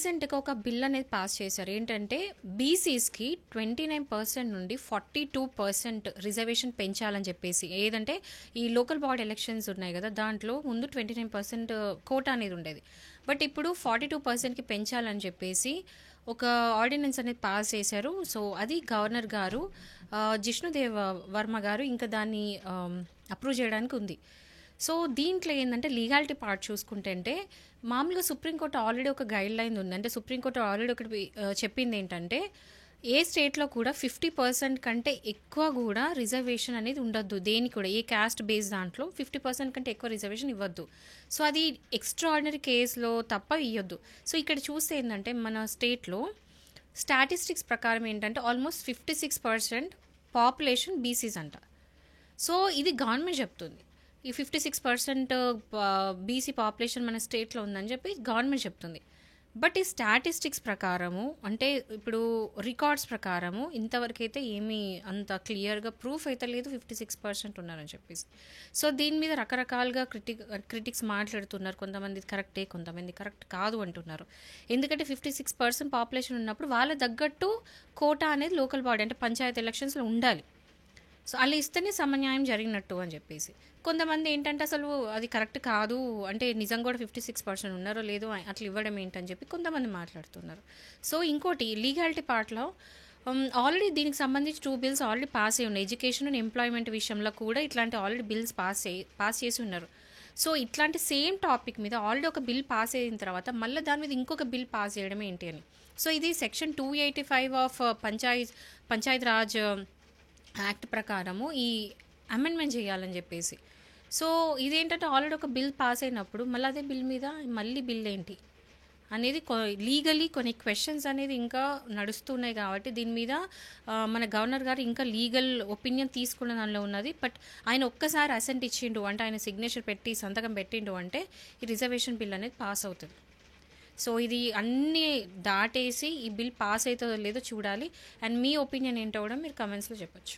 రీసెంట్‌గా ఒక బిల్ అనేది పాస్ చేశారు. ఏంటంటే బీసీస్‌కి 29% నుండి 42% రిజర్వేషన్ పెంచాలని చెప్పేసి. ఏదంటే ఈ లోకల్ బాడీ ఎలక్షన్స్ ఉన్నాయి గదా! దాంట్లో ముందు 29% కోటా అనేది ఉండేది. బట్ ఇప్పుడు 42%కి పెంచాలని చెప్పేసి ఒక ఆర్డినెన్స్ అనేది పాస్ చేశారు. సో, అది గవర్నర్ గారు జిష్ణుదేవ్ వర్మ గారు ఇంకా దాన్ని అప్రూవ్ చేయడానికి ఉంది. సో, దీంట్లో ఏందంటే లీగాలిటీ పార్ట్ చూసుకుంటే మామూలుగా సుప్రీంకోర్టు ఆల్రెడీ ఒక గైడ్ లైన్ ఉంది. అంటే సుప్రీంకోర్టు ఆల్రెడీ ఒకటి చెప్పింది ఏంటంటే ఏ స్టేట్లో కూడా 50% కంటే ఎక్కువ కూడా రిజర్వేషన్ అనేది ఉండొద్దు. దేనికి కూడా ఏ క్యాస్ట్ బేస్ దాంట్లో 50% కంటే ఎక్కువ రిజర్వేషన్ ఇవ్వద్దు. సో, అది ఎక్స్ట్రాడినరీ కేసులో తప్ప ఇవ్వద్దు. సో, ఇక్కడ చూస్తే ఏంటంటే మన స్టేట్లో స్టాటిస్టిక్స్ ప్రకారం ఏంటంటే ఆల్మోస్ట్ 56% పాపులేషన్ బీసీస్ అంట. సో, ఇది గవర్నమెంట్ చెప్తుంది. ఈ 56% బీసీ పాపులేషన్ మన స్టేట్లో ఉందని చెప్పి గవర్నమెంట్ చెప్తుంది. బట్ ఈ స్టాటిస్టిక్స్ ప్రకారము అంటే ఇప్పుడు రికార్డ్స్ ప్రకారము ఇంతవరకైతే ఏమీ అంత క్లియర్గా ప్రూఫ్ అయితే లేదు 56% ఉన్నారని చెప్పేసి. సో, దీని మీద రకరకాలుగా క్రిటిక్స్ మాట్లాడుతున్నారు. కొంతమంది కరెక్టే, కొంతమంది కరెక్ట్ కాదు అంటున్నారు. ఎందుకంటే 56% పాపులేషన్ ఉన్నప్పుడు వాళ్ళ తగ్గట్టు కోటా అనేది లోకల్ బాడీ అంటే పంచాయతీ ఎలక్షన్స్లో ఉండాలి. సో, అలా ఇస్తేనే సమన్యాయం జరిగినట్టు అని చెప్పేసి. కొంతమంది ఏంటంటే అసలు అది కరెక్ట్ కాదు అంటే నిజంగా కూడా 56% ఉన్నారో లేదో అట్లా ఇవ్వడం ఏంటని చెప్పి కొంతమంది మాట్లాడుతున్నారు. సో, ఇంకోటి లీగాలిటీ పార్ట్లో ఆల్రెడీ దీనికి సంబంధించి 2 బిల్స్ ఆల్రెడీ పాస్ అయ్యి ఉన్నాయి. ఎడ్యుకేషన్ అండ్ ఎంప్లాయ్మెంట్ విషయంలో కూడా ఇట్లాంటి ఆల్రెడీ బిల్స్ పాస్ చేసి ఉన్నారు. సో, ఇట్లాంటి సేమ్ టాపిక్ మీద ఆల్రెడీ ఒక బిల్ పాస్ అయిన తర్వాత మళ్ళీ దాని మీద ఇంకొక బిల్ పాస్ చేయడం ఏంటి అని. సో, ఇది section 285 of Panchayat Raj act ప్రకారము ఈ అమెండ్మెంట్ చేయాలని చెప్పేసి. సో, ఇదేంటంటే ఆల్రెడీ ఒక బిల్ పాస్ అయినప్పుడు మళ్ళీ అదే బిల్ మీద మళ్ళీ బిల్ ఏంటి అనేది లీగలీ కొన్ని క్వశ్చన్స్ అనేది ఇంకా నడుస్తున్నాయి. కాబట్టి దీని మీద మన గవర్నర్ గారు ఇంకా లీగల్ ఒపీనియన్ తీసుకున్న దానిలో ఉన్నది. బట్ ఆయన ఒక్కసారి అసెంట్ ఇచ్చిండు అంటే ఆయన సిగ్నేచర్ పెట్టి సంతకం పెట్టిండు అంటే ఈ రిజర్వేషన్ బిల్ అనేది పాస్ అవుతుంది. సో, ఇది అన్నీ దాటేసి ఈ బిల్ పాస్ అవుతుందో లేదో చూడాలి. అండ్ మీ ఒపీనియన్ ఏంటో కూడా మీరు కమెంట్స్లో చెప్పొచ్చు.